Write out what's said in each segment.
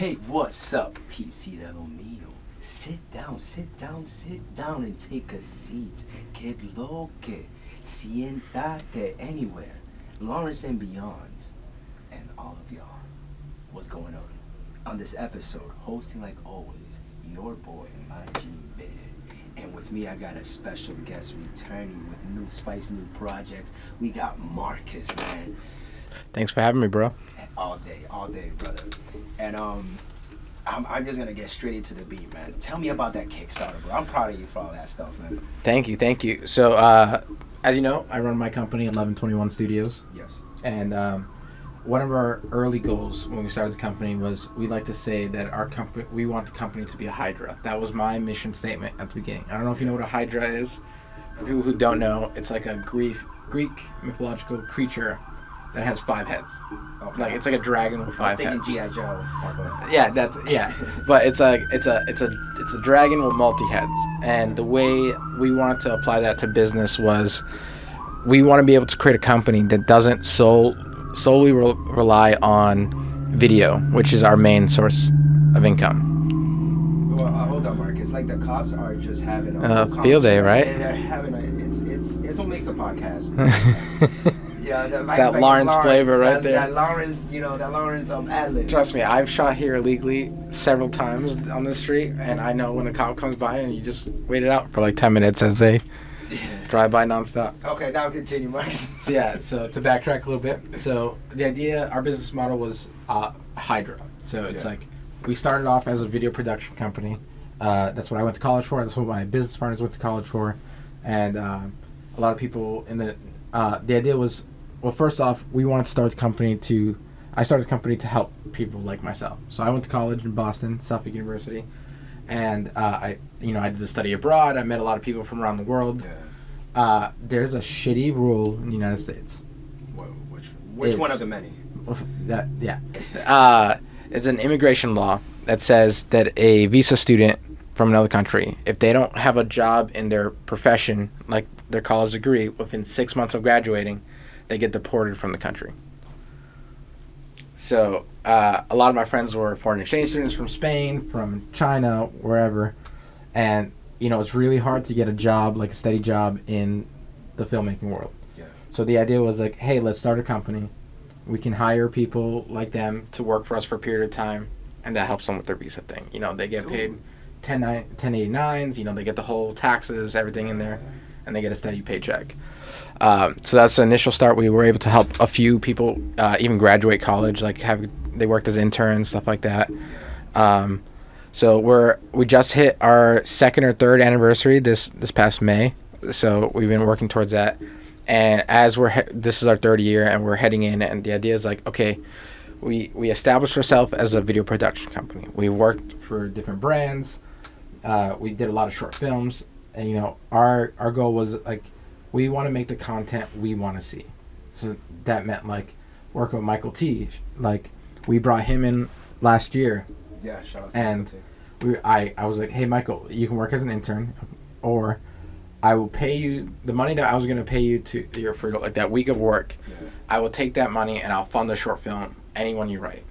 Hey, what's up, peeps? Lo mío. Sit down, sit down, sit down and take a seat. Que lo que. Siéntate anywhere. Lawrence and beyond. And all of y'all. What's going on? On this episode, hosting like always, your boy, my G-Man. And with me, I got a special guest returning with new spice, new projects. We got Marcus, man. Thanks for having me, bro. All day, brother. And I'm just gonna get straight into the beat, man. Tell me about that Kickstarter, bro. I'm proud of you for all that stuff, man. Thank you. So, as you know, I run my company, 1121 Studios. Yes. And one of our early goals when we started the company was we like to say that our company, we want the company to be a Hydra. That was my mission statement at the beginning. I don't know if you know what a Hydra is. For people who don't know, it's like a Greek mythological creature that has 5 heads. Okay. Like it's like a dragon with 5 heads. G.I. Joe type of. Yeah. But it's a dragon with multi heads. And the way we wanted to apply that to business was we want to be able to create a company that doesn't solely rely on video, which is our main source of income. Well, hold on, Marcus. Like the cops are just having a field day, right? They're having it's what makes the podcast. Yeah, it's that Lawrence flavor right there. That Lawrence, that Lawrence ad-lib. Trust me, I've shot here illegally several times on the street, and I know when a cop comes by and you just wait it out for like 10 minutes as they drive by nonstop. Okay, now continue, Marcus. So to backtrack a little bit, so the idea, our business model was Hydra. So it's like we started off as a video production company. That's what I went to college for. That's what my business partners went to college for, and a lot of people in the idea was, well, first off, we wanted to start the company I started the company to help people like myself. So I went to college in Boston, Suffolk University, and I did the study abroad. I met a lot of people from around the world. Yeah. There's a shitty rule in the United States. Which one of the many? It's an immigration law that says that a visa student from another country, if they don't have a job in their profession, like their college degree, within 6 months of graduating, they get deported from the country. So a lot of my friends were foreign exchange students from Spain, from China, wherever, and it's really hard to get a job, like a steady job in the filmmaking world. Yeah. So the idea was like, hey, let's start a company. We can hire people like them to work for us for a period of time, and that helps them with their visa thing. They get paid 1089s. They get the whole taxes, everything in there, and they get a steady paycheck. So that's the initial start. We were able to help a few people even graduate college, like they worked as interns, stuff like that. So we just hit our 2nd or 3rd anniversary this past May. So we've been working towards that. And as this is our 3rd year, and we're heading in, and the idea is like, okay, we established ourselves as a video production company. We worked for different brands. We did a lot of short films, and our goal was like, we want to make the content we want to see. So that meant like working with Michael T. Like we brought him in last year. Yeah, shout out to and Michael T. I was like, hey Michael, you can work as an intern, or I will pay you the money that I was going to pay you for like that week of work. Yeah. I will take that money and I'll fund the short film, anyone you write.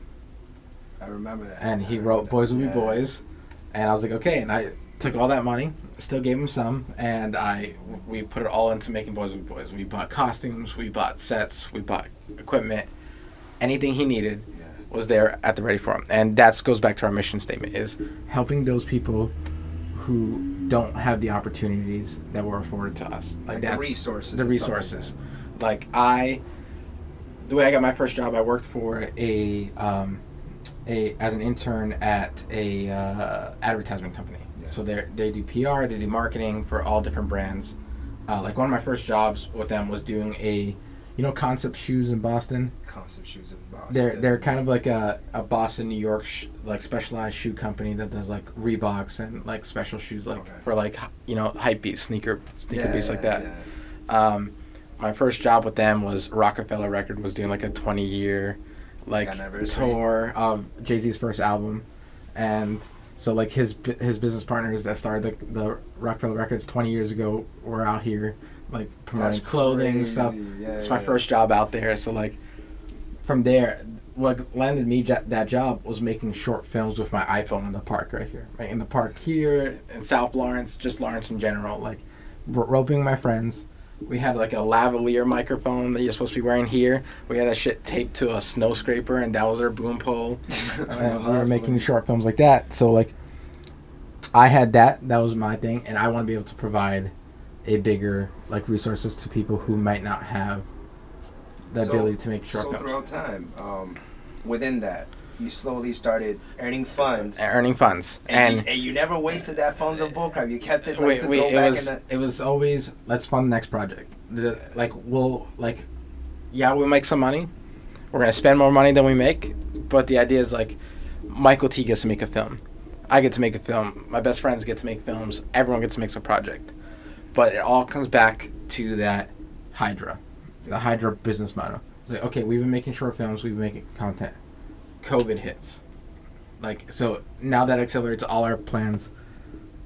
I remember that. And he wrote Boys Will Be Boys, and I was like, okay, and I took all that money, still gave him some, and we put it all into making Boys Will Be Boys. We bought costumes, we bought sets, we bought equipment. Anything he needed was there at the ready for him. And that goes back to our mission statement, is helping those people who don't have the opportunities that were afforded to us. Like the resources. The resources. Like the way I got my first job, I worked for as an intern at a advertisement company. Yeah. So they do PR, they do marketing for all different brands. Like one of my first jobs with them was doing Concept Shoes in Boston. Concept Shoes in Boston. They're kind of like a Boston, New York like specialized shoe company that does like Reeboks and like special shoes for like hype beats, sneaker beats like that. Yeah. My first job with them was Rockefeller Record was doing like a 20-year tour of Jay-Z's first album, and so like his business partners that started the Rockefeller Records 20 years ago were out here like promoting clothing and stuff. Yeah, it's my first job out there, so like from there, what landed me that job was making short films with my iPhone in the park right here. Right in the park here in South Lawrence, just Lawrence in general. Like, roping my friends. We had like a lavalier microphone that you're supposed to be wearing here. We had that shit taped to a snow scraper, and that was our boom pole. And we were making short films like that. So, like, I had that. That was my thing. And I want to be able to provide a bigger, like, resources to people who might not have the ability to make short films. So throughout time, within that, you slowly started earning funds. And you never wasted that funds on bullcrap. You kept it it was always, let's fund the next project. We'll make some money. We're going to spend more money than we make. But the idea is, like, Michael T gets to make a film. I get to make a film. My best friends get to make films. Everyone gets to make some project. But it all comes back to that the Hydra business model. It's like, okay, we've been making short films. We've been making content. COVID hits. Like, so now that accelerates all our plans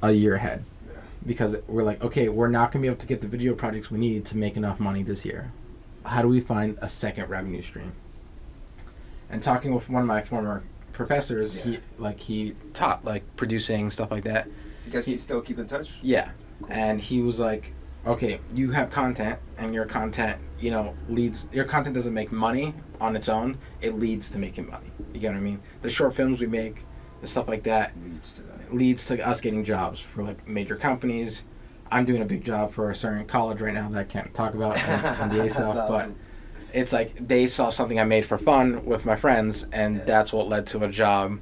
a year ahead. Yeah. Because we're like, okay, we're not going to be able to get the video projects we need to make enough money this year. How do we find a second revenue stream? And talking with one of my former professors, he taught, like, producing, stuff like that. You guys can still keep in touch? Yeah. Cool. And he was like, okay, you have content, and your content, your content doesn't make money on its own. It leads to making money. You get what I mean? The short films we make, the stuff like that, leads to us getting jobs for, like, major companies. I'm doing a big job for a certain college right now that I can't talk about on the A stuff, but it's like they saw something I made for fun with my friends, and that's what led to a job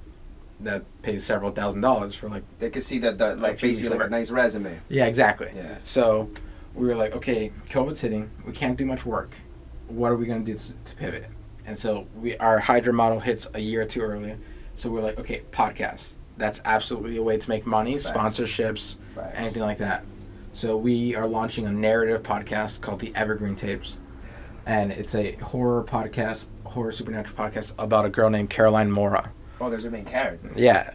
that pays several $1,000s for, like, they could see that basically like a nice resume. Yeah, exactly. Yeah. So we were like, okay, COVID's hitting. We can't do much work. What are we going to do to pivot? And so our Hydra model hits a year or two early. So we're like, okay, podcasts. That's absolutely a way to make money. Facts. Sponsorships, Facts. Anything like that. So we are launching a narrative podcast called the Evergreen Tapes. And it's a horror supernatural podcast about a girl named Caroline Mora. Oh, there's her main character. Yeah.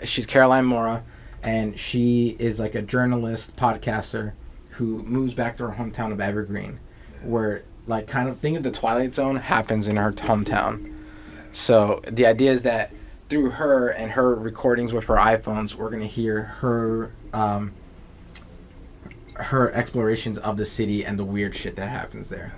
She's Caroline Mora, and she is like a journalist, podcaster who moves back to her hometown of Evergreen, where, like, kind of think of the Twilight Zone happens in her hometown. So the idea is that through her and her recordings with her iPhones, we're going to hear her explorations of the city and the weird shit that happens there.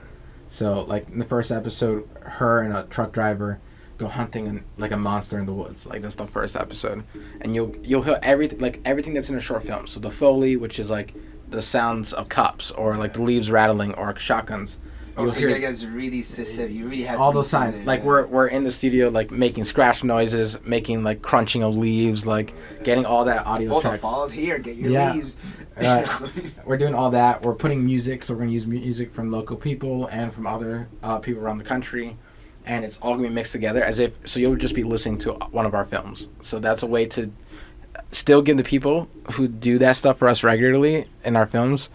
So, like, in the first episode, her and a truck driver go hunting like a monster in the woods. Like, that's the first episode. And you'll hear everything that's in a short film. So the Foley, which is like the sounds of cops or like the leaves rattling or shotguns. Oh, so you guys are really specific. You really have all those signs. Like, we're in the studio, like, making scratch noises, making, like, crunching of leaves, like, getting all that audio tracks. The falls here, get your leaves. We're doing all that. We're putting music, so we're going to use music from local people and from other people around the country. And it's all going to be mixed together so you'll just be listening to one of our films. So that's a way to still give the people who do that stuff for us regularly in our films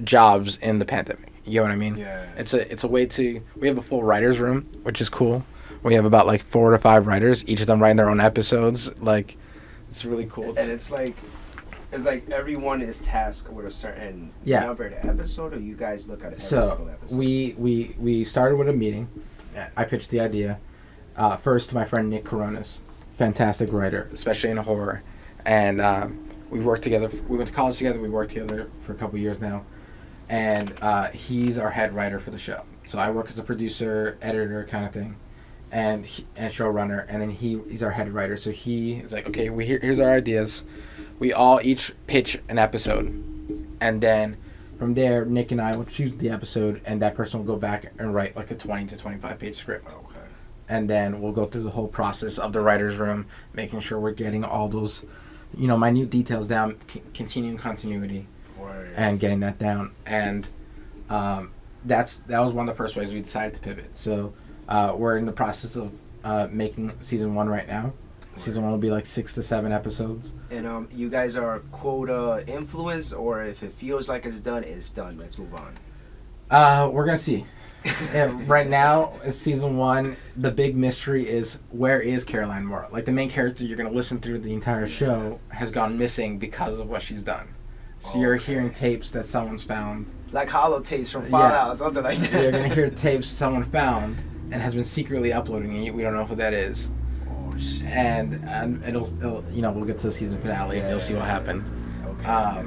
jobs in the pandemic. You know what I mean? Yeah. It's a way to... We have a full writer's room, which is cool. We have about, like, 4 to 5 writers, each of them writing their own episodes. Like, it's really cool. And it's like everyone is tasked with a certain number of episode, or you guys look at every single episode? So we started with a meeting. I pitched the idea first to my friend Nick Coronas, fantastic writer, especially in horror. And we worked together. We went to college together. We worked together for a couple years now. And he's our head writer for the show. So I work as a producer, editor kind of thing, and showrunner. And then he's our head writer. So he is like, okay, here's our ideas. We all each pitch an episode. And then from there, Nick and I will choose the episode, and that person will go back and write like a 20 to 25 page script. Okay. And then we'll go through the whole process of the writer's room, making sure we're getting all those, minute details down, continuing continuity. And getting that down, and that was one of the first ways we decided to pivot. So we're in the process of making season 1 right now. Season 1 will be like 6 to 7 episodes. And you guys are quota influenced, or if it feels like it's done, it's done. Let's move on. We're gonna see. Right now, it's season 1. The big mystery is, where is Caroline Mora? Like, the main character you're gonna listen through the entire show has gone missing because of what she's done. So you're hearing tapes that someone's found. Like hollow tapes from Fallout or something like that. You're going to hear tapes someone found, and has been secretly uploading it. We don't know who that is. Oh shit. And it'll we'll get to the season finale and you'll see what happened. Okay.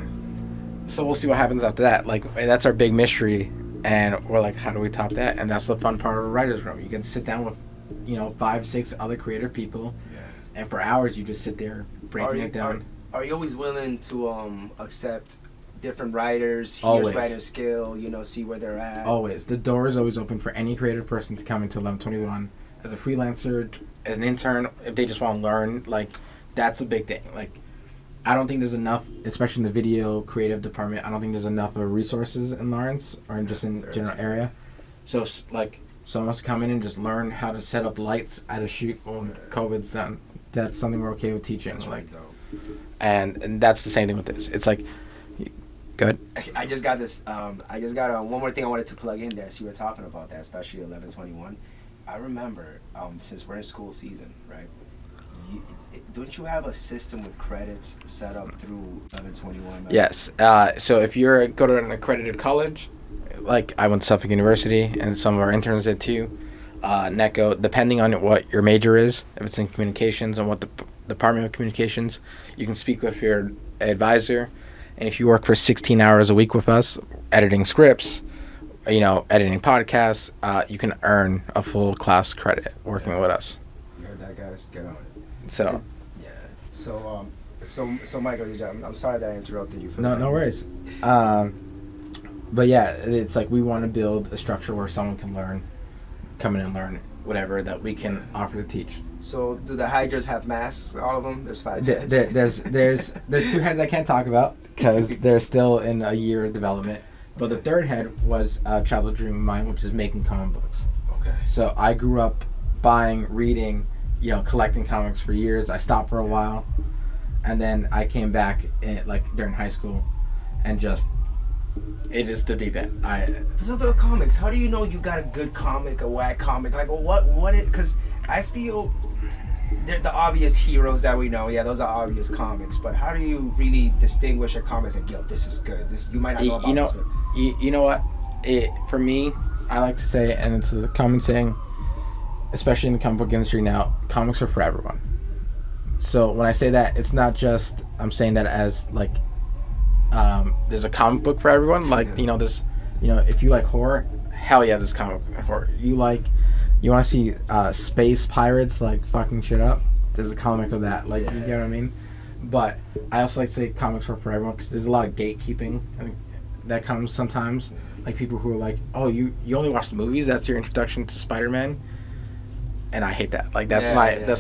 So we'll see what happens after that. Like, that's our big mystery, and we're like, how do we top that? And that's the fun part of a writer's room. You can sit down with 5-6 other creative people, and for hours you just sit there breaking it down. Are you always willing to accept different writers, hear Always. writer skill, see where they're at? Always. The door is always open for any creative person to come into 1121 as a freelancer, as an intern, if they just want to learn. Like, that's a big thing. Like, I don't think there's enough, especially in the video creative department, I don't think there's enough of resources in Lawrence or just in the general area. So, like, someone wants to come in and just learn how to set up lights at a shoot when COVID's done. That's something we're okay with teaching. That's like, right, and that's the same thing with this. It's like, good. I just got this. I just got one more thing I wanted to plug in there. So you were talking about that, especially 1121. I remember, since we're in school season, right? Don't you have a system with credits set up through 1121? Yes. So if you're go to an accredited college, like I went to Suffolk University, and some of our interns did too, NECO, depending on what your major is, if it's in communications and what the Department of Communications, you can speak with your advisor. And if you work for 16 hours a week with us, editing scripts, editing podcasts, you can earn a full class credit working with us. You heard that, guys? Get on it. So. Yeah. So Michael, I'm sorry that I interrupted you. No worries. But yeah, it's like we want to build a structure where someone can come in and learn whatever that we can offer to teach. So do the Hydras have masks? All of them? There's 5 heads. There's 2 heads I can't talk about because they're still in a year of development. But the 3rd head was a childhood dream of mine, which is making comic books. Okay. So I grew up buying, reading, collecting comics for years. I stopped for a while, and then I came back during high school, and it is the deep end. So the comics, how do you know you got a good comic, a whack comic? Like, what is? Because I feel they're the obvious heroes that we know. Yeah, those are obvious comics. But how do you really distinguish a comic and yo, this is good? This you might not know about this. You know what? For me, I like to say, and it's a common saying, especially in the comic book industry now, comics are for everyone. So when I say that, it's not just I'm saying that as like there's a comic book for everyone. Like this, if you like horror, hell yeah, this comic book horror. You want to see space pirates like fucking shit up. There's a comic of that. Like you get what I mean. But I also like to say comics are for everyone because there's a lot of gatekeeping that comes sometimes. Like people who are like, oh, you only watch the movies. That's your introduction to Spider-Man. And I hate that. Like that's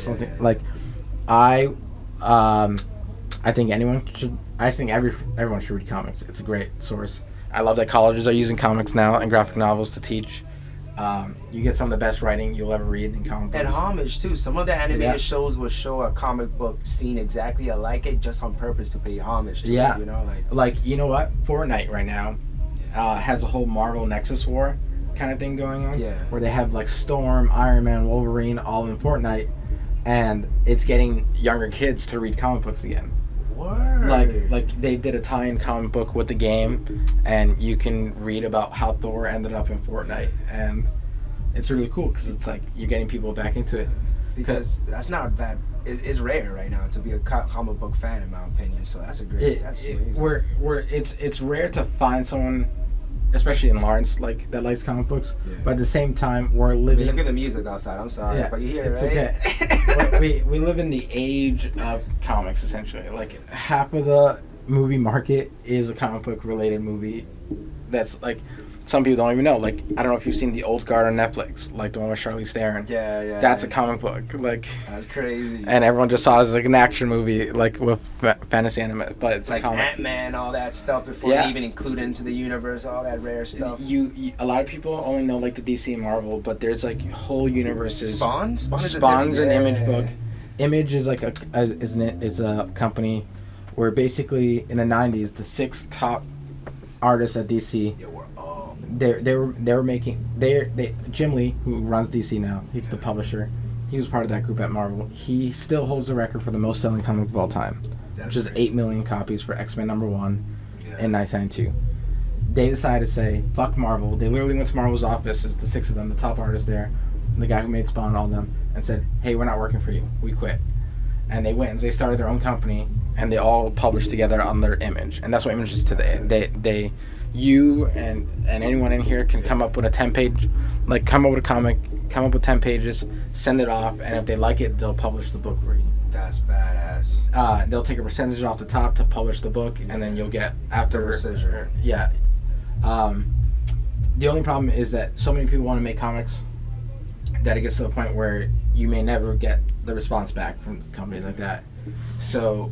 something. Like I think everyone should read comics. It's a great source. I love that colleges are using comics now and graphic novels to teach. You get some of the best writing you'll ever read in comic books. And homage too. Some of the animated shows will show a comic book scene exactly like it, just on purpose to pay homage to it, like you know what? Fortnite right now has a whole Marvel Nexus War kind of thing going on. Yeah. Where they have like Storm, Iron Man, Wolverine all in Fortnite, and it's getting younger kids to read comic books again. Word. Like they did a tie-in comic book with the game, and you can read about how Thor ended up in Fortnite, and it's really cool because it's like you're getting people back into it. Because that's not bad. It's rare right now to be a comic book fan, in my opinion. So that's a great. That's crazy. It's rare to find someone, especially in Lawrence, like that likes comic books. Yeah. But at the same time, we're living. Look at the music outside. I'm sorry, but you hear it's it, right? Okay. we live in the age of comics essentially. Like half of the movie market is a comic book related movie. That's like some people don't even know. Like I don't know if you've seen The Old Guard on Netflix, like the one with Charlize Theron. Yeah. That's a comic book. Like that's crazy. And everyone just saw it as like an action movie, like with fantasy anime, but it's like a comic. Ant-Man, all that stuff before they even include into the universe, all that rare stuff. You a lot of people only know like the DC and Marvel, but there's like whole universes. Spawn's an Image book. Image is like is a company where basically in the 90s the 6 top artists at DC. They were making Jim Lee, who runs DC now, he's the publisher. He was part of that group at Marvel. He still holds the record for the most selling comic of all time, which is 8 million copies for X-Men #1 in 1992. They decided to say fuck Marvel. They literally went to Marvel's office, it's the 6 of them, the top artists there, the guy who made Spawn, all of them, and said, "Hey, we're not working for you. We quit." And they went and they started their own company, and they all published together on their Image, and that's what Image is today. You and anyone in here can come up with a 10-page, like come up with a comic, come up with 10 pages, send it off, and if they like it, they'll publish the book for you. That's badass. They'll take a percentage off the top to publish the book, and then you'll get after. Precision. Yeah. The only problem is that so many people want to make comics that it gets to the point where you may never get the response back from companies like that. So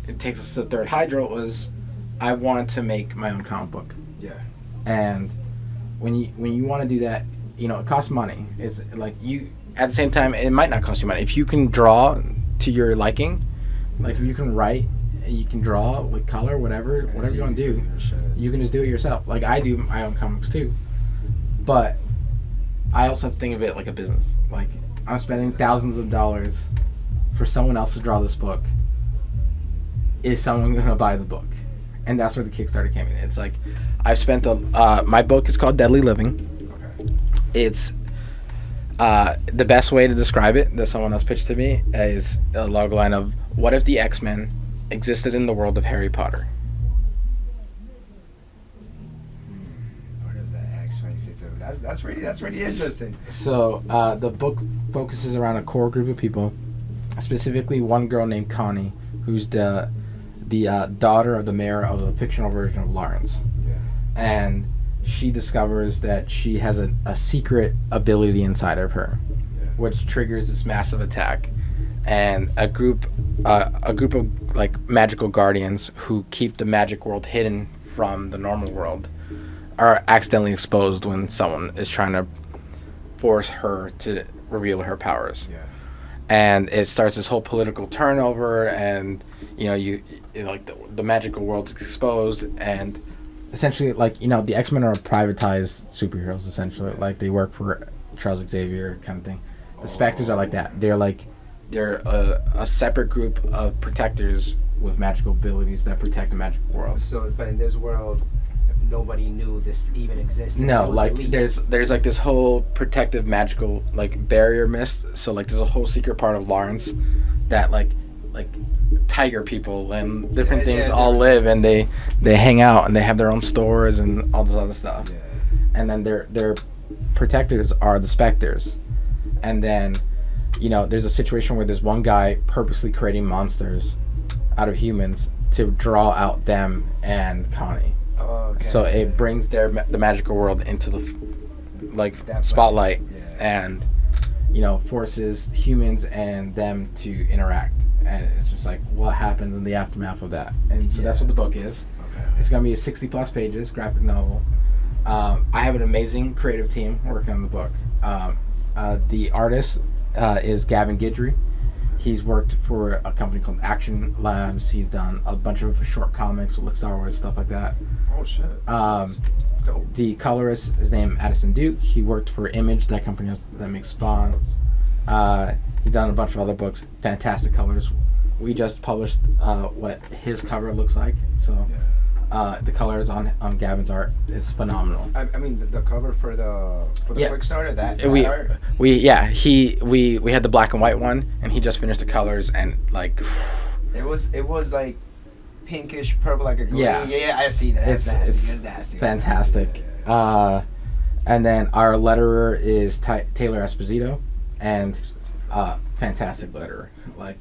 it takes us to the third hydro was I wanted to make my own comic book. Yeah. And when you want to do that, you know, it costs money. It's like you at the same time it might not cost you money. If you can draw to your liking, like if you can write, you can draw, like color, whatever you want to do, you can just do it yourself. Like I do my own comics too. But I also have to think of it like a business. Like I'm spending thousands of dollars for someone else to draw this book. Is someone going to buy the book? And that's where the Kickstarter came in. It's like I've spent my book is called Deadly Living. Okay. It's the best way to describe it that someone else pitched to me is a log line of what if the X-Men existed in the world of Harry Potter? What if the X-Men existed? That's pretty interesting. So the book focuses around a core group of people, specifically one girl named Connie, who's the daughter of the mayor of a fictional version of Lawrence. Yeah. And she discovers that she has a secret ability inside of her, which triggers this massive attack. And a group of like magical guardians who keep the magic world hidden from the normal world are accidentally exposed when someone is trying to force her to reveal her powers. Yeah. And it starts this whole political turnover, and you know, like the magical world's exposed, and essentially, like, you know, the X-Men are privatized superheroes. Essentially, like they work for Charles Xavier kind of thing. The Spectres are like that. They're a separate group of protectors with magical abilities that protect the magical world. So, but in this world, nobody knew this even existed. No, like there's like this whole protective magical like barrier mist. So like there's a whole secret part of Lawrence that like tiger people and different things all live, and they hang out and they have their own stores and all this other stuff. Yeah. And then their protectors are the Spectres. And then, you know, there's a situation where there's one guy purposely creating monsters out of humans to draw out them and Connie. Okay. So it brings the magical world into the spotlight, and you know, forces humans and them to interact, and it's just like what happens in the aftermath of that. And so that's what the book is. Okay. It's gonna be a 60+ pages graphic novel. I have an amazing creative team working on the book. The artist is Gavin Guidry. He's worked for a company called Action Labs. He's done a bunch of short comics with like Star Wars, stuff like that. Oh shit. Dope. The colorist is named Addison. He worked for Image, that company that makes Spawn. He's done a bunch of other books. Fantastic colors. We just published what his cover looks like. So the colors on Gavin's art is phenomenal. I mean the cover for the Kickstarter, that art? We had the black and white one, and he just finished the colors, and like it was like pinkish purple, like a green. Yeah, I see that. It's nasty. Fantastic. And then our letterer is Taylor Esposito, and fantastic letterer. Like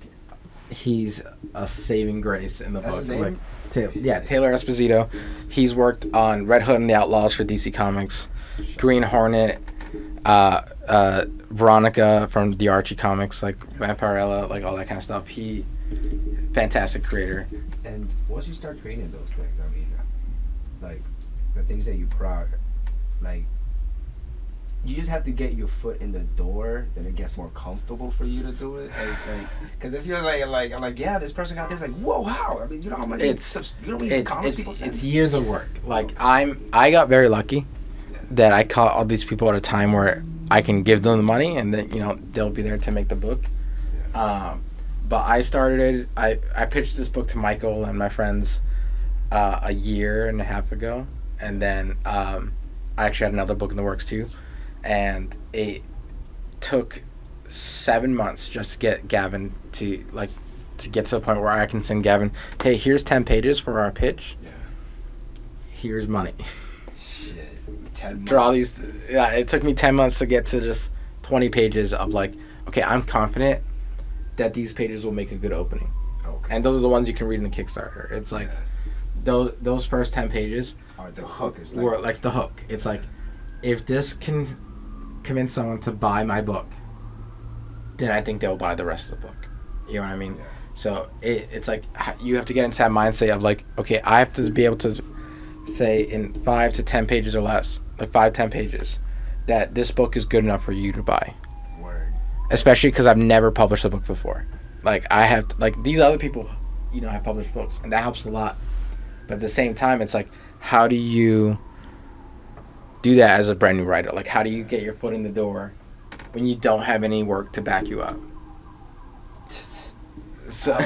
he's a saving grace in the book. His name? Like Taylor Esposito. He's worked on Red Hood and the Outlaws for DC Comics, Green Hornet, Veronica from the Archie comics, like Vampirella, like all that kind of stuff. He fantastic creator. And once you start creating those things, I mean, like the things that you like you just have to get your foot in the door, then it gets more comfortable for you to do it. Like, because if you're like, I'm like, yeah, this person got this, like, whoa, how? I mean, you know how many it's years of work. Like I got very lucky that I caught all these people at a time where I can give them the money, and then, you know, they'll be there to make the book. But I pitched this book to Michael and my friends a year and a half ago, and then I actually had another book in the works too, and took 7 months just to get Gavin to get to the point where I can send Gavin, hey, here's 10 pages for our pitch. Yeah. Here's money. Shit. 10 months. Draw these. Yeah, it took me 10 months to get to just 20 pages of like, okay, I'm confident that these pages will make a good opening. Okay. And those are the ones you can read in the Kickstarter. It's like those first 10 pages are the hook. Is were like the hook. It's like, if this can convince someone to buy my book, then I think they'll buy the rest of the book. You know what I mean? Yeah. So it's like you have to get into that mindset of like, okay, I have to be able to say in 5 to 10 pages or less, like 5-10 pages, that this book is good enough for you to buy. Word. Especially because I've never published a book before. Like I have, like these other people, you know, have published books, and that helps a lot. But at the same time, it's like, how do you do that as a brand new writer? Like, how do you get your foot in the door when you don't have any work to back you up? So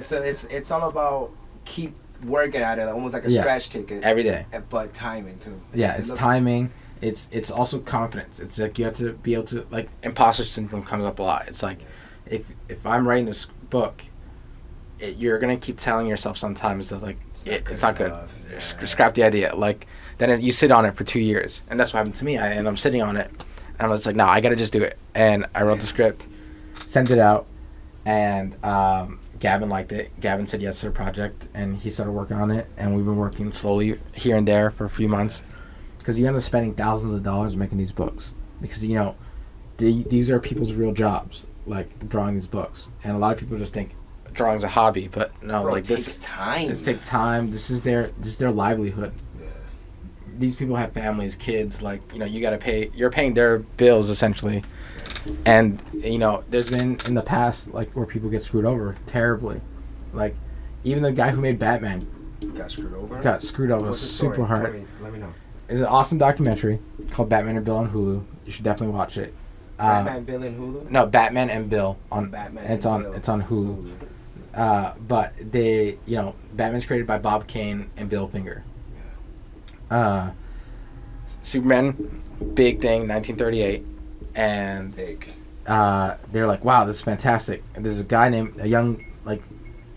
so it's all about keep working at it, almost like a scratch ticket every day. But timing too. Yeah, it's timing. It's also confidence. It's like you have to be able to, like, imposter syndrome comes up a lot. It's like if I'm writing this book, you're gonna keep telling yourself sometimes that like it's not good. Yeah. Scrap the idea. Like then you sit on it for 2 years, and that's what happened to me. And I'm sitting on it, and I was like, no, I gotta just do it. And I wrote the script, sent it out. And Gavin liked it. Gavin said yes to the project, and he started working on it. And we've been working slowly here and there for a few months, because you end up spending thousands of dollars making these books. Because, you know, these are people's real jobs, like drawing these books. And a lot of people just think drawing's a hobby, but no, bro, like this takes time. This takes time. This is their livelihood. Yeah. These people have families, kids. Like, you know, you got to pay. You're paying their bills essentially. And, you know, there's been in the past, like, where people get screwed over terribly. Like, even the guy who made Batman got screwed over. What's super hard. Let me know. It's an awesome documentary called Batman and Bill on Hulu. You should definitely watch it. Batman, Bill, and Hulu? No, Batman and Bill on Batman. It's on Hulu. But they, you know, Batman's created by Bob Kane and Bill Finger. Superman, big thing, 1938. And they're like, wow, this is fantastic. And there's a young, like,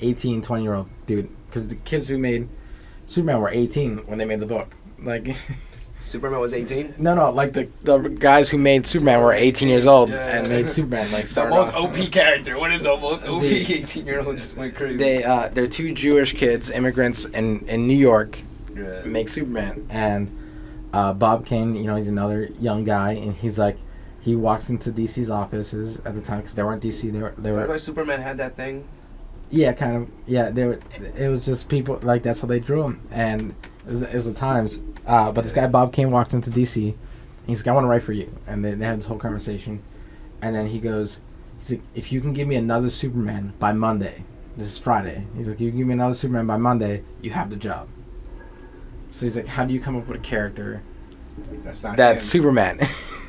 18, 20-year-old dude. Because the kids who made Superman were 18 when they made the book. Like, Superman was 18? No, like the guys who made Superman were 18 years old and made Superman. Like, the most OP character. What is the most OP 18-year-old just went crazy? They're two Jewish kids, immigrants in New York, make Superman. And Bob Kane, you know, he's another young guy, and he's like, he walks into DC's offices at the time, because they weren't DC. They were. That's why Superman had that thing. Yeah, kind of. Yeah, they were. It was just people, like, that's how they drew him, and it was the times. But this guy Bob Kane walks into DC. He's like, I want to write for you, and they had this whole conversation, and then he's like, if you can give me another Superman by Monday, this is Friday. He's like, you can give me another Superman by Monday, you have the job. So he's like, how do you come up with a character that's Superman?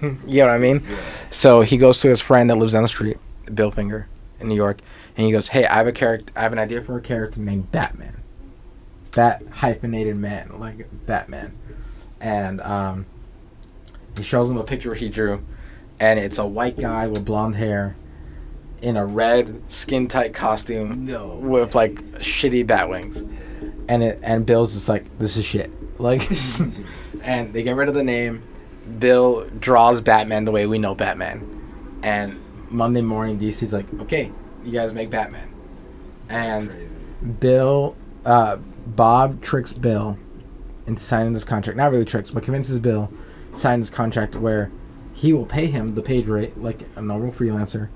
You know what I mean? Yeah. So he goes to his friend that lives down the street, Bill Finger, in New York, and he goes, hey, I have an idea for a character named Batman. Bat-hyphenated man, like Batman. And he shows him a picture he drew, and it's a white guy with blonde hair in a red skin-tight costume with, like, shitty bat wings. And Bill's just like, this is shit. Like, and they get rid of the name. Bill draws Batman the way we know Batman. And Monday morning, DC's like, okay, you guys make Batman. And Bob tricks Bill into signing this contract. Not really tricks, but convinces Bill to sign this contract where he will pay him the page rate like a normal freelancer,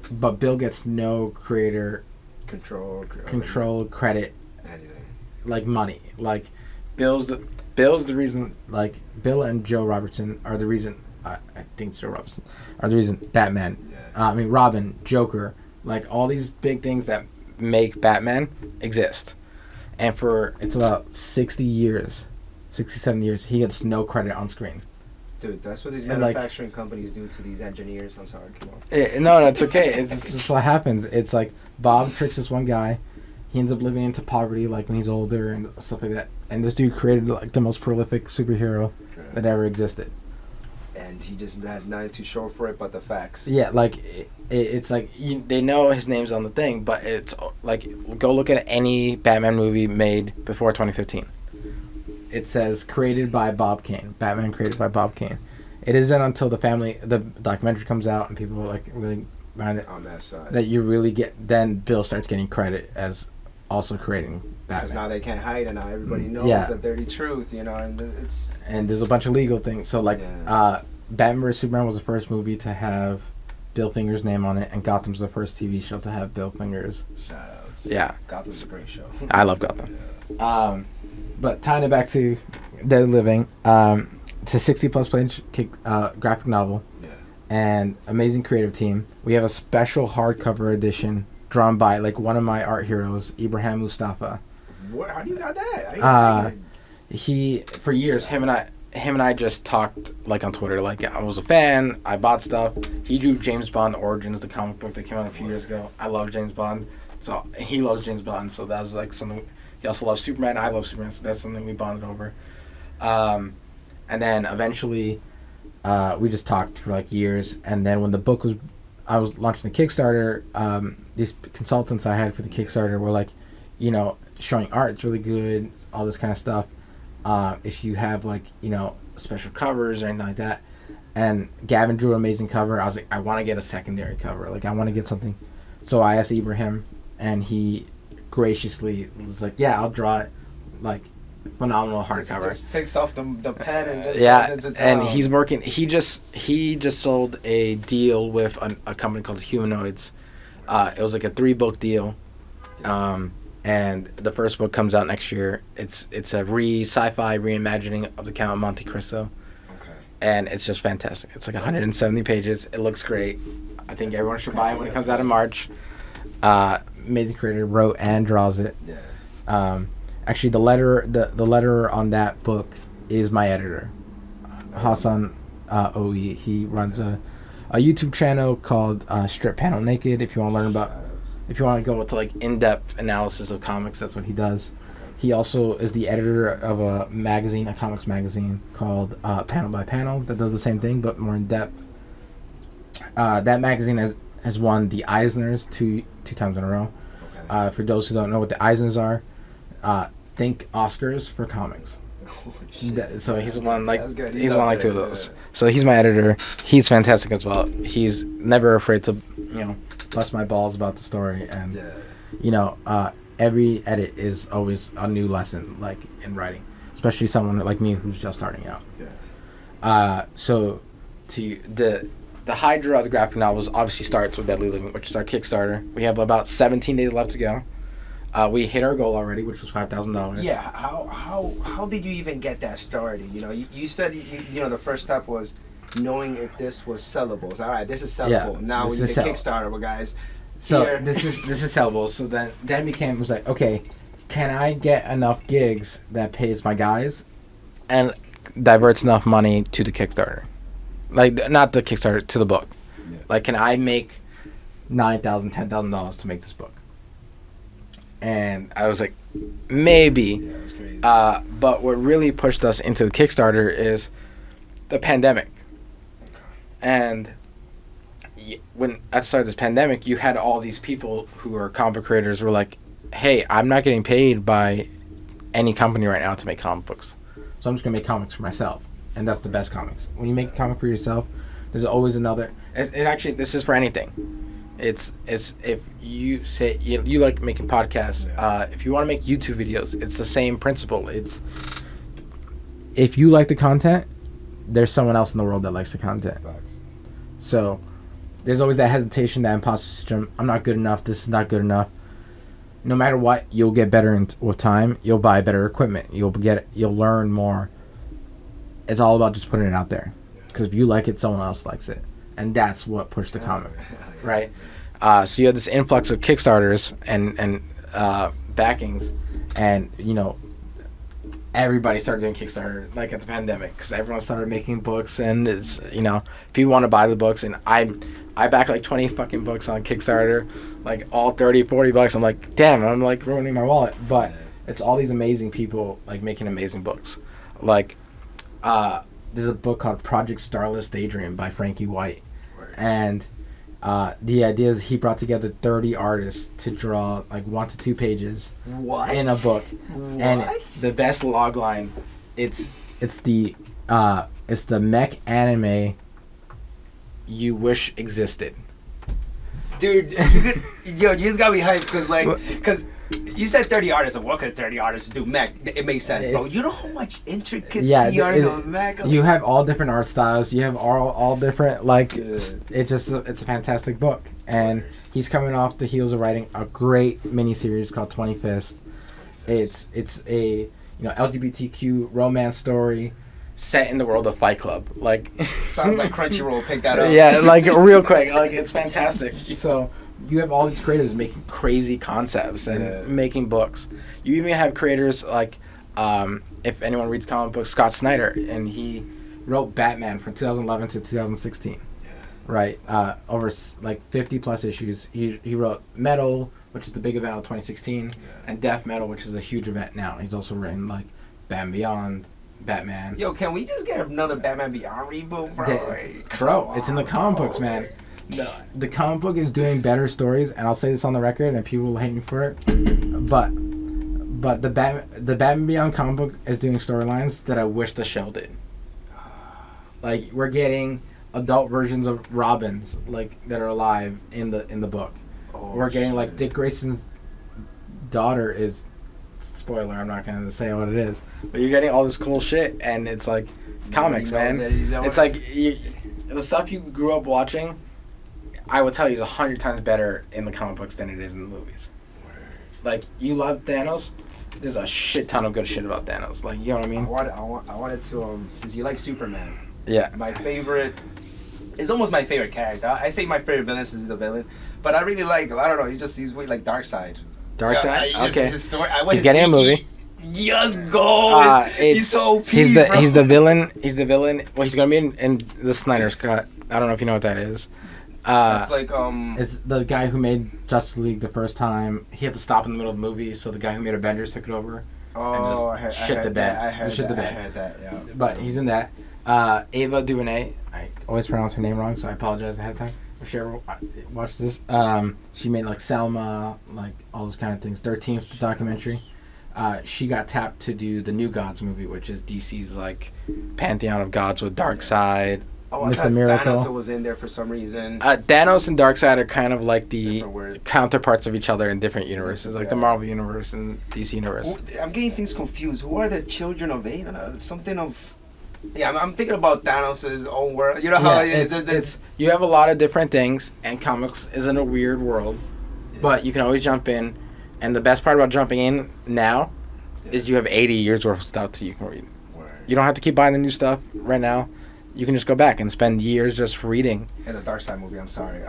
but Bill gets no creator control credit, anything, like money. Like Bill's the reason. Like Bill and Joe Robertson are the reason. I think it's Joe Robertson are the reason Batman. Yeah. Robin, Joker, like all these big things that make Batman exist. And it's about 60 years, 67 years, he gets no credit on screen. Dude, that's what these manufacturing companies do to these engineers. I'm sorry, come on. No, it's okay. It's just what happens. It's like Bob tricks this one guy. He ends up living into poverty, like when he's older and stuff like that. And this dude created like the most prolific superhero that ever existed. and he just has nothing to show for it but the facts. Yeah, like it's like they know his name's on the thing, but it's like go look at any Batman movie made before 2015. It says created by Bob Kane. Batman created by Bob Kane. It isn't until the documentary comes out and people like really mind it on that side that you really get. Then Bill starts getting credit as also creating Batman. Because now they can't hide it. Now everybody knows the dirty truth, you know, and it's... And there's a bunch of legal things. So, like, Batman vs. Superman was the first movie to have Bill Finger's name on it, and Gotham's the first TV show to have Bill Finger's. Shout-outs. Yeah. Gotham's a great show. I love Gotham. Yeah. But tying it back to Dead Living, it's a 60-plus page graphic novel. Yeah. And amazing creative team. We have a special hardcover edition drawn by, like, one of my art heroes, Ibrahim Mustafa. What? How do you got that? He for years him and I just talked like on Twitter. Like I was a fan. I bought stuff. He drew James Bond Origins, the comic book that came out a few years ago. I love James Bond, so he loves James Bond. So that was like something. He also loves Superman. I love Superman, so that's something we bonded over. And then eventually, we just talked for like years. And then when the book I was launching the Kickstarter. These consultants I had for the Kickstarter were like, you know, showing art's really good, all this kind of stuff. If you have like, you know, special covers or anything like that. And Gavin drew an amazing cover. I was like, I want to get a secondary cover. Like I want to get something. So I asked Ibrahim, and he graciously was like, yeah, I'll draw it. Like phenomenal hardcover. Just picks off the pen and just goes into town. And he's working. He just sold a deal with a company called Humanoids. It was like a 3-book deal. And the first book comes out next year. It's a sci-fi reimagining of the Count of Monte Cristo. Okay. And it's just fantastic. It's like 170 pages. It looks great. I think everyone should buy it when it comes out in March. Amazing creator wrote and draws it. Yeah. Actually, the letter on that book is my editor, Hassan Oe. He runs a YouTube channel called Strip Panel Naked. If you want to learn about, if you want to go into like in-depth analysis of comics, that's what he does. He also is the editor of a magazine, a comics magazine called Panel by Panel that does the same thing but more in depth. That magazine has won the Eisners two times in a row. Okay. For those who don't know what the Eisners are, think Oscars for comics. So he's won like he's won like 2 of those. So he's my editor. He's fantastic as well. He's never afraid to bust my balls about the story, and every edit is always a new lesson, like in writing, especially someone like me who's just starting out. Yeah. So to the Hydra of the graphic novels obviously starts with Deadly Living, which is our Kickstarter. We have about 17 days left to go. We hit our goal already, which was $5,000. Yeah. How did you even get that started? You said the first step was knowing if this was sellable. So, all right, this is sellable. Yeah, now we need a Kickstarter, but guys. So this is sellable. So then was like, okay, can I get enough gigs that pays my guys, and diverts enough money to the Kickstarter, like not the Kickstarter, to the book. Yeah. Like, can I make $9,000, $10,000 to make this book? And I was like, maybe. Yeah, that's crazy. But what really pushed us into the Kickstarter is the pandemic. Okay. And when at the start of this pandemic, you had all these people who are comic book creators who were like, hey, I'm not getting paid by any company right now to make comic books. So I'm just going to make comics for myself. And that's the best comics. When you make a comic for yourself, there's always another. Actually, this is for anything. It's if you say you like making podcasts, if you want to make YouTube videos, it's the same principle. It's if you like the content, there's someone else in the world that likes the content. Facts. So there's always that hesitation, that imposter syndrome. I'm not good enough. This is not good enough. No matter what, you'll get better with time. You'll buy better equipment. You'll learn more. It's all about just putting it out there. Because if you like it, someone else likes it. And that's what pushed the comic, right? So you had this influx of Kickstarters and backings, and everybody started doing Kickstarter like at the pandemic because everyone started making books, and it's people want to buy the books, and I back like 20 fucking books on Kickstarter, like all $30-$40. I'm like, damn, I'm like ruining my wallet, but it's all these amazing people like making amazing books, like there's a book called Project Starless Daydream by Frankie White, and the idea is he brought together 30 artists to draw like 1 to 2 pages in a book, and the best log line, it's the mech anime you wish existed. Dude, you just got me hyped because you said 30 artists. What could 30 artists do? Mech, it makes sense, bro. You know how much intricacy are in a mech? You have all different art styles. You have all different, like, it's a fantastic book. And he's coming off the heels of writing a great miniseries called 25th. It's a LGBTQ romance story set in the world of Fight Club. Like, sounds like Crunchyroll picked that up. Yeah, like real quick. Like, it's fantastic. So you have all these creators making crazy concepts and making books. You even have creators like, if anyone reads comic books, Scott Snyder, and he wrote Batman from 2011 to 2016. Right, over like 50 plus issues. He wrote Metal, which is the big event of 2016, and Death Metal, which is a huge event now. He's also written like Batman Beyond, Batman. Yo, can we just get another Batman Beyond reboot, bro? Bro, it's in the comic books, man. The comic book is doing better stories, and I'll say this on the record, and people will hate me for it. But the Batman Beyond comic book is doing storylines that I wish the show did. Like, we're getting adult versions of Robins, like, that are alive in the book. We're getting like Dick Grayson's daughter is, spoiler, I'm not gonna say what it is, but you're getting all this cool shit, and it's like comics, man. It's like the stuff you grew up watching, I would tell you, is 100 times better in the comic books than it is in the movies. Like, you love Thanos, there's a shit ton of good shit about Thanos. Like, you know what I mean? I wanted to since you like Superman. Yeah. My favorite is almost my favorite character. I say my favorite villain is the villain, but I really like, I don't know, he's way like Darkseid. Darkseid? Okay. His story, he's getting a movie. Yes, go. He's so OP, he's the villain. Well, he's gonna be in the Snyder's cut. I don't know if you know what that is. It's like it's the guy who made Justice League the first time. He had to stop in the middle of the movie, so the guy who made Avengers took it over. I heard that. I heard that. Yeah. But he's in that. Ava DuVernay. I always pronounce her name wrong, so I apologize ahead of time. If she ever watched this, she made like Selma, like all those kind of things. 13th, the documentary. She got tapped to do the New Gods movie, which is DC's like pantheon of gods with Darkseid, Mr. Miracle. Thanos was in there for some reason. Thanos and Darkseid are kind of like the counterparts of each other in different universes, like the Marvel universe and DC universe. I'm getting things confused. Who are the children of Aiden? Something of. Yeah, I'm thinking about Thanos' own world. You know how it's you have a lot of different things, and comics is in a weird world, but you can always jump in. And the best part about jumping in now is you have 80 years worth of stuff that you can read. You don't have to keep buying the new stuff right now. You can just go back and spend years just reading. In the Darkseid movie, I'm sorry.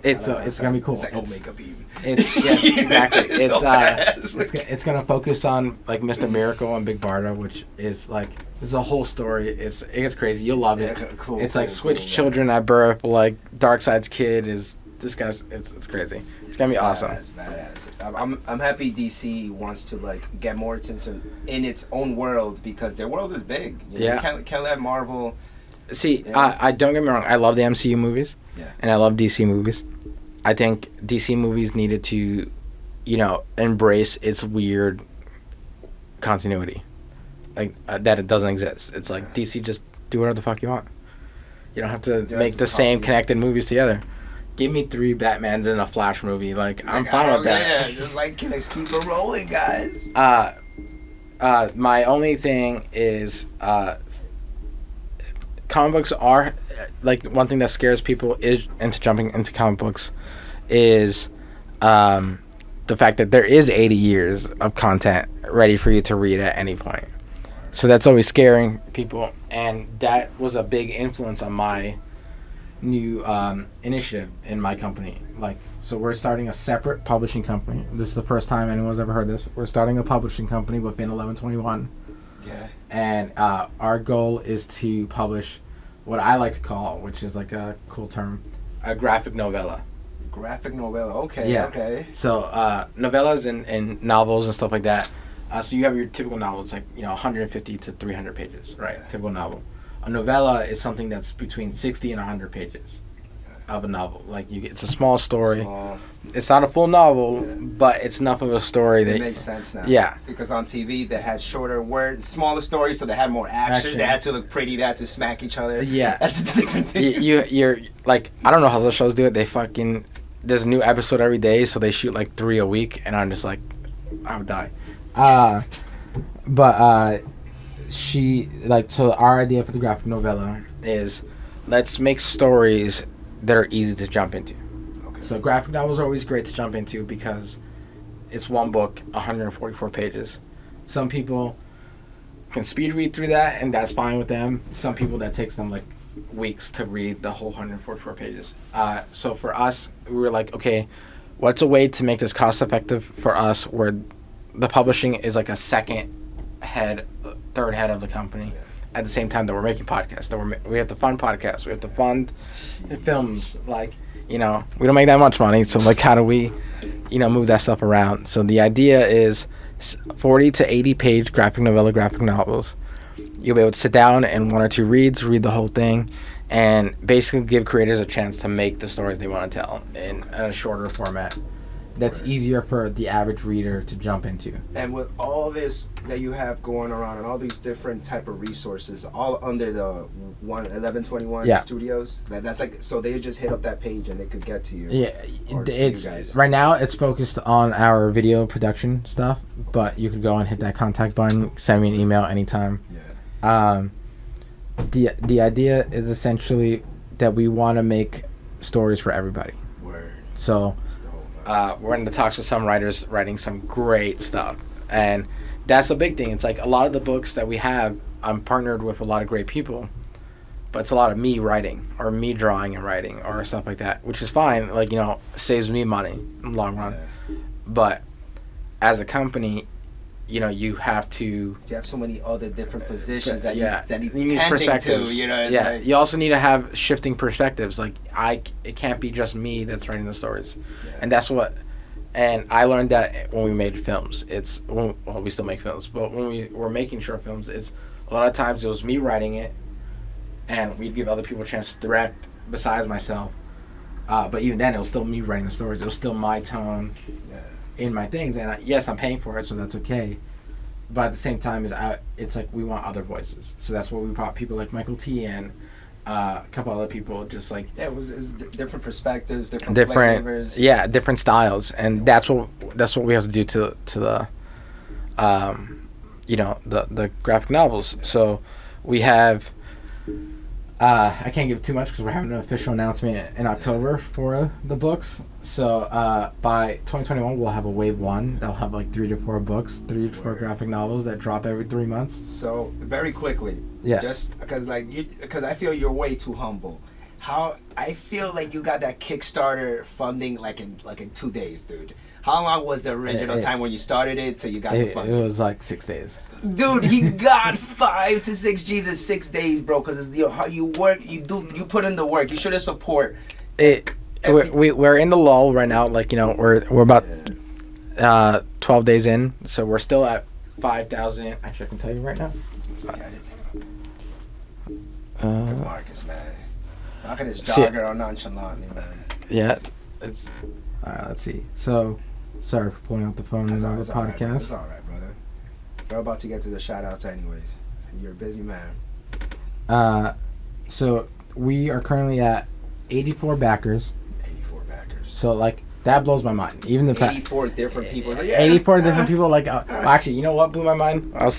It's gonna be cool. It's like Omega Beam. Yes, exactly. It's gonna focus on like Mr. Miracle and Big Barda, which is like there's a whole story. It gets crazy. You'll love it. Cool. It's like switched children at birth. Like Darkseid's kid is this guy's. It's crazy. It's gonna be awesome. Badass. I'm happy DC wants to like get more attention in its own world because their world is big. You can't let Marvel. See, I don't get me wrong. I love the MCU movies, and I love DC movies. I think DC movies needed to, embrace its weird continuity, like that it doesn't exist. It's like DC, just do whatever the fuck you want. You don't have to make the same connected movies together. Give me 3 Batmans in a Flash movie. Like, I'm fine with that. Yeah, just like, let's keep it rolling, guys. My only thing is, comic books are, like, one thing that scares people is into jumping into comic books is the fact that there is 80 years of content ready for you to read at any point. So that's always scaring people, and that was a big influence on my new initiative in my company. Like, so we're starting a separate publishing company. This is the first time anyone's ever heard this. We're starting a publishing company within 1121. Yeah. And our goal is to publish what I like to call, which is like a cool term, a graphic novella. Graphic novella, okay. Yeah. Okay. So novellas and novels and stuff like that. So you have your typical novel. It's like 150 to 300 pages, right? Typical novel. A novella is something that's between 60 and 100 pages of a novel. Like it's a small story. It's not a full novel, but it's enough of a story that it makes sense now. Yeah. Because on TV they had shorter words, smaller stories, so they had more action. They had to look pretty. They had to smack each other. Yeah. That's a different thing. You're like, I don't know how those shows do it. They fucking, there's a new episode every day, so they shoot like 3 a week, and I'm just like, I would die. She like, so our idea for the graphic novella is, let's make stories that are easy to jump into. Okay. So graphic novels are always great to jump into because it's one book, 144 pages. Some people can speed read through that, and that's fine with them. Some people, that takes them like weeks to read the whole 144 pages. So for us, we were like, okay, what's a way to make this cost effective for us, where the publishing is like a third head of the company, at the same time that we're making podcasts, that we have to fund podcasts, we have to fund films, like, we don't make that much money, so like, how do we, move that stuff around? So the idea is 40 to 80 page graphic novels. You'll be able to sit down and 1 or 2 reads, read the whole thing, and basically give creators a chance to make the stories they want to tell in a shorter format that's easier for the average reader to jump into. And with all this that you have going around and all these different type of resources, all under the 1121 Studios, that's like, so they just hit up that page and they could get to you. Yeah, it's right now it's focused on our video production stuff, but you could go and hit that contact button, send me an email anytime. Yeah. The idea is essentially that we want to make stories for everybody. Word. So we're in the talks with some writers writing some great stuff, and that's a big thing. It's like a lot of the books that we have, I'm partnered with a lot of great people, but it's a lot of me writing or me drawing and writing or stuff like that, which is fine. Like, saves me money in the long run. Yeah. But as a company, you have to. You have so many other different positions that you need perspectives. Like, you also need to have shifting perspectives. Like, it can't be just me that's writing the stories, and that's what. And I learned that when we made films. We still make films, but when we were making short films, it's a lot of times it was me writing it, and we'd give other people a chance to direct besides myself. But even then, it was still me writing the stories. It was still my tone. In my things, and yes, I'm paying for it, so that's okay. But at the same time, it's like we want other voices, so that's what we brought people like Michael T. and a couple other people, just like it was different perspectives, different flavors, different styles, and that's what we have to do to the the graphic novels. So we have. I can't give too much because we're having an official announcement in October for the books. So by 2021, we'll have a wave 1. That'll have like 3 to 4 books, 3 to 4 graphic novels that drop every 3 months. So very quickly, just because I feel you're way too humble. I feel like you got that Kickstarter funding like in 2 days, dude. How long was the original time when you started it till you got the funding? It was like 6 days. Dude, he got 5 to 6 G's in 6 days, bro. Because how you work, you put in the work. You should have support. We're in the lull right now. Like, we're about 12 days in, so we're still at 5,000. Actually, I can tell you right now. Marcus, man. Knocking his jogger on nonchalantly, man. Yeah, it's all right. Let's see. So, sorry for pulling out the phone in the podcast. It's all right, brother. We're about to get to the shout-outs anyways. You're a busy man. So we are currently at 84 backers. 84 backers. So, like, that blows my mind. Even the 84 different people. 84 different people. Like, actually, you know what blew my mind? I was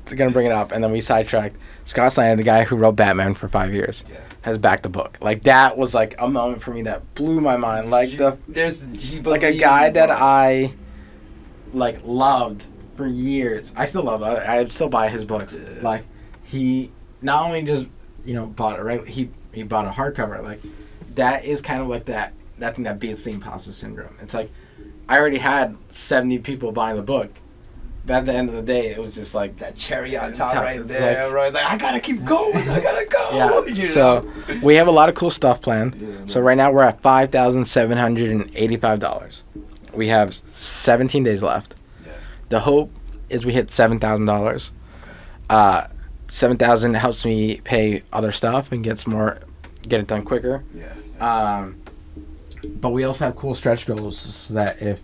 gonna bring it up, and then we sidetracked. Scott Snyder, the guy who wrote Batman for 5 years, has backed the book. Like, that was like a moment for me that blew my mind. Like like a guy that I like loved for years. I still love it. I still buy his books. Yeah. Like, he not only just bought it, right? He bought a hardcover. Like, that is kind of like that thing that beats the imposter syndrome. It's like, I already had 70 people buying the book, but at the end of the day, it was just like that cherry on top right there. Like, right? Like, I gotta keep going. I gotta go. Yeah. So we have a lot of cool stuff planned. Yeah, so right now we're at $5,785. We have 17 days left. Yeah. The hope is we hit $7,000. Okay. 7,000 helps me pay other stuff and get it done quicker. Yeah. But we also have cool stretch goals so that if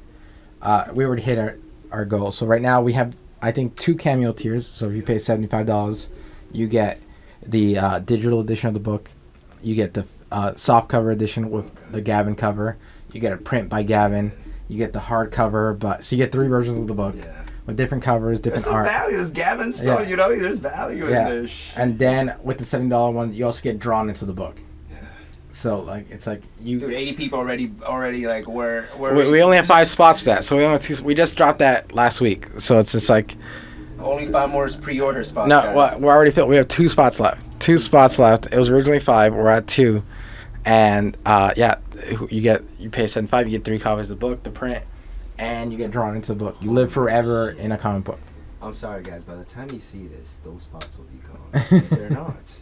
we already hit our goal. So right now we have, I think, 2 cameo tiers. So if you pay $75, you get the digital edition of the book. You get the soft cover edition with the Gavin cover. You get a print by Gavin. You get the hardcover, so you get 3 versions of the book with different covers, different art. There's value. There's Gavin still, there's value in this. And then with the $70 one, you also get drawn into the book. So like it's like you. Dude, 80 people already like where we only have 5 spots for that, so we only have 2. We just dropped that last week, so it's just like. Only 5 more pre-order spots. No, guys. well, we're already filled. We have 2 spots left. 2 spots left. It was originally 5. We're at 2, and you pay $75. You get 3 copies of the book, the print, and you get drawn into the book. You live forever in a comic book. I'm sorry, guys. By the time you see this, those spots will be gone. If they're not,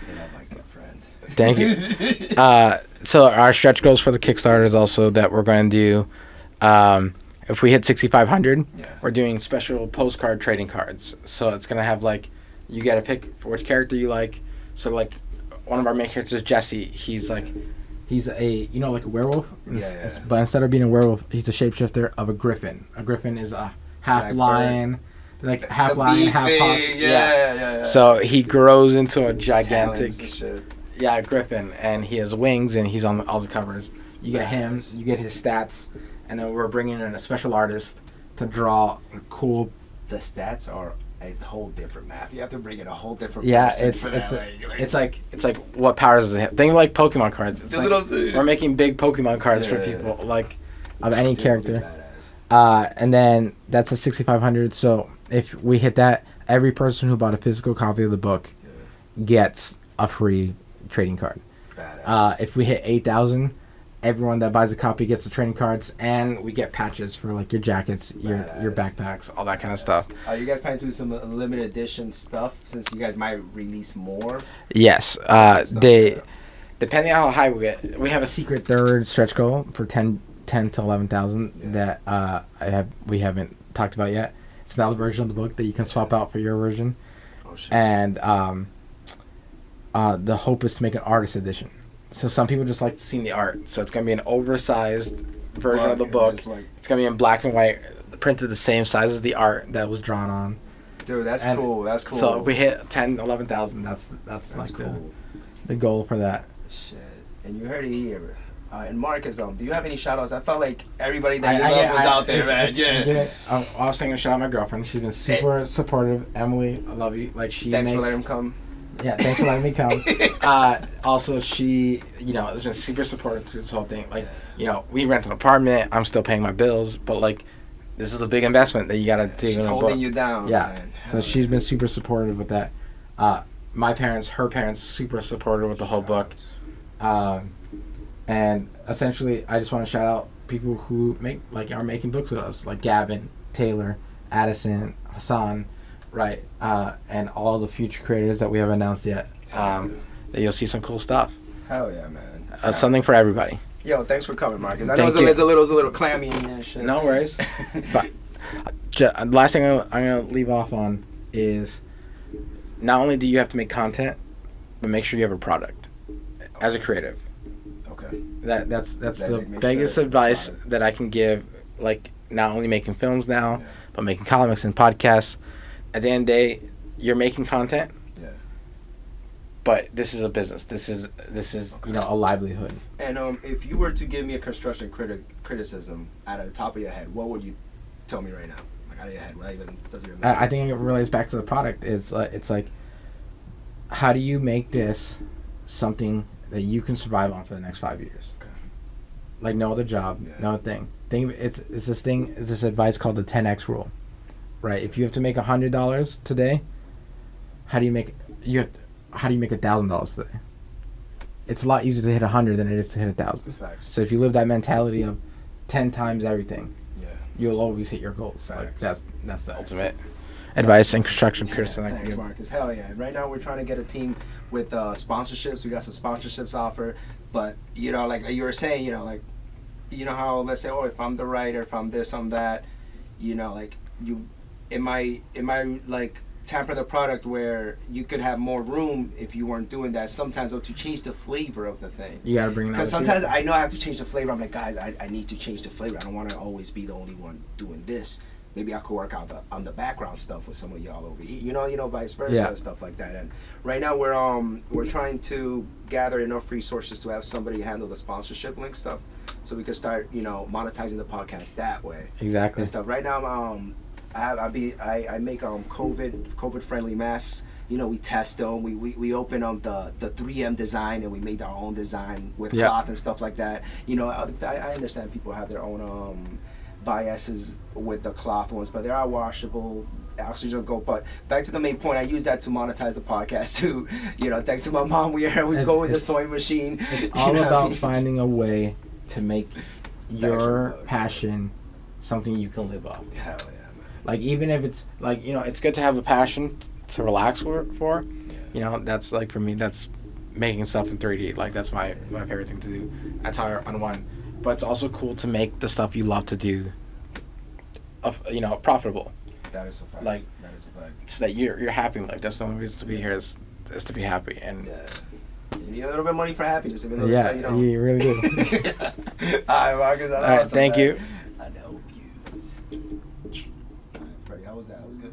then I'm my good friend. Thank you. So our stretch goals for the Kickstarter is also that we're going to do, if we hit 6,500, we're doing special postcard trading cards. So it's going to have like, you got to pick for which character you like. So like one of our main characters, Jesse, he's a, like a werewolf. But instead of being a werewolf, he's a shapeshifter of a griffin. A griffin is a half lion. Like half lion, half hawk. Yeah. So he grows into a gigantic, griffin, and he has wings, and he's on all the covers. You get him, you get his stats, and then we're bringing in a special artist to draw cool. The stats are a whole different math. You have to bring in a whole different. It's like what powers does it have? Think of like Pokemon cards. It's like we're making big Pokemon cards for people like of any character. And then that's a 6,500. So if we hit that, every person who bought a physical copy of the book gets a free trading card. If we hit 8,000, everyone that buys a copy gets the trading cards, and we get patches for like your jackets, your backpacks, all that kind of stuff. Are you guys planning to do some limited edition stuff since you guys might release more? Yes. Depending on how high we get, we have a secret third stretch goal for 10 to 11,000 that we haven't talked about yet. It's another version of the book that you can swap out for your version. Oh, shit. And the hope is to make an artist edition. So some people just like seeing the art. So it's going to be an oversized version of the book. It's going to be in black and white, printed the same size as the art that was drawn on. Dude, that's cool. That's cool. So if we hit 10, 11,000, that's like cool. the goal for that. Shit. And you heard it here. And Marcus, do you have any shout-outs? I felt like everybody that you love was out there, man. I was saying to shout out my girlfriend. She's been super supportive. Emily, I love you. Like thanks for letting him come. Yeah, thanks for letting me come. Also, she, has been super supportive through this whole thing. Like, we rent an apartment. I'm still paying my bills, but like, this is a big investment that you gotta do. She's holding you down. Yeah. Man. So she's been super supportive with that. My parents, her parents, super supportive with the whole book. And essentially, I just want to shout out people who are making books with us, like Gavin, Taylor, Addison, Nassan, right, and all the future creators that we haven't announced yet. That you'll see some cool stuff. Hell yeah, man. Something for everybody. Yo, thanks for coming, Marcus. I know it's a little clammy and shit. No worries. But the last thing I'm gonna leave off on is not only do you have to make content, but make sure you have a product as a creative. That's the biggest advice that I can give, like not only making films now, but making comics and podcasts. At the end of the day, you're making content, but this is a business. This is a livelihood. And if you were to give me a construction criticism out of the top of your head, what would you tell me right now? Like out of your head, what even does it? I think it relates back to the product. It's like, how do you make this something that you can survive on for the next 5 years? Okay. Like no other job, no thing. Think of it's this advice called the 10x rule, right? If you have to make $100 today, how do you make $1,000 today? It's a lot easier to hit 100 than it is to hit 1,000. So if you live that mentality of 10 times everything, you'll always hit your goals. Like that's the ultimate advice and construction criticism I can give. Marcus. Hell yeah! Right now we're trying to get a team with sponsorships. We got some sponsorships offer, but like you were saying, how let's say, if I'm the writer, if I'm this, I'm that, like it might like tamper the product where you could have more room if you weren't doing that. Sometimes, though, to change the flavor of the thing. You gotta bring it out. Because sometimes I know I have to change the flavor. I'm like, guys, I need to change the flavor. I don't want to always be the only one doing this. Maybe I could work out on the background stuff with some of y'all over here. You know, vice versa, and stuff like that. And right now we're trying to gather enough resources to have somebody handle the sponsorship link stuff, so we can start, monetizing the podcast that way. Exactly. And stuff. Right now, I make COVID friendly masks. We test them. We open the 3M design, and we made our own design with cloth and stuff like that. I understand people have their own biases with the cloth ones, but they are washable, oxygen go. But back to the main point, I use that to monetize the podcast too. Thanks to my mom, we go with the sewing machine. It's all about finding a way to make your passion something you can live off. Hell yeah, man. Like, even if it's like, it's good to have a passion to relax for. That's like, for me, that's making stuff in 3D. Like, that's my favorite thing to do. That's how I unwind. But it's also cool to make the stuff you love to do, profitable. That is a fact. Like, that is a fact. So that you're happy. Like, that's the only reason to be here is to be happy. And you need a little bit of money for happiness. Even though you really do. All right, Marcus. All right, thank you. I know views. All right, Freddie, how was that? That was good.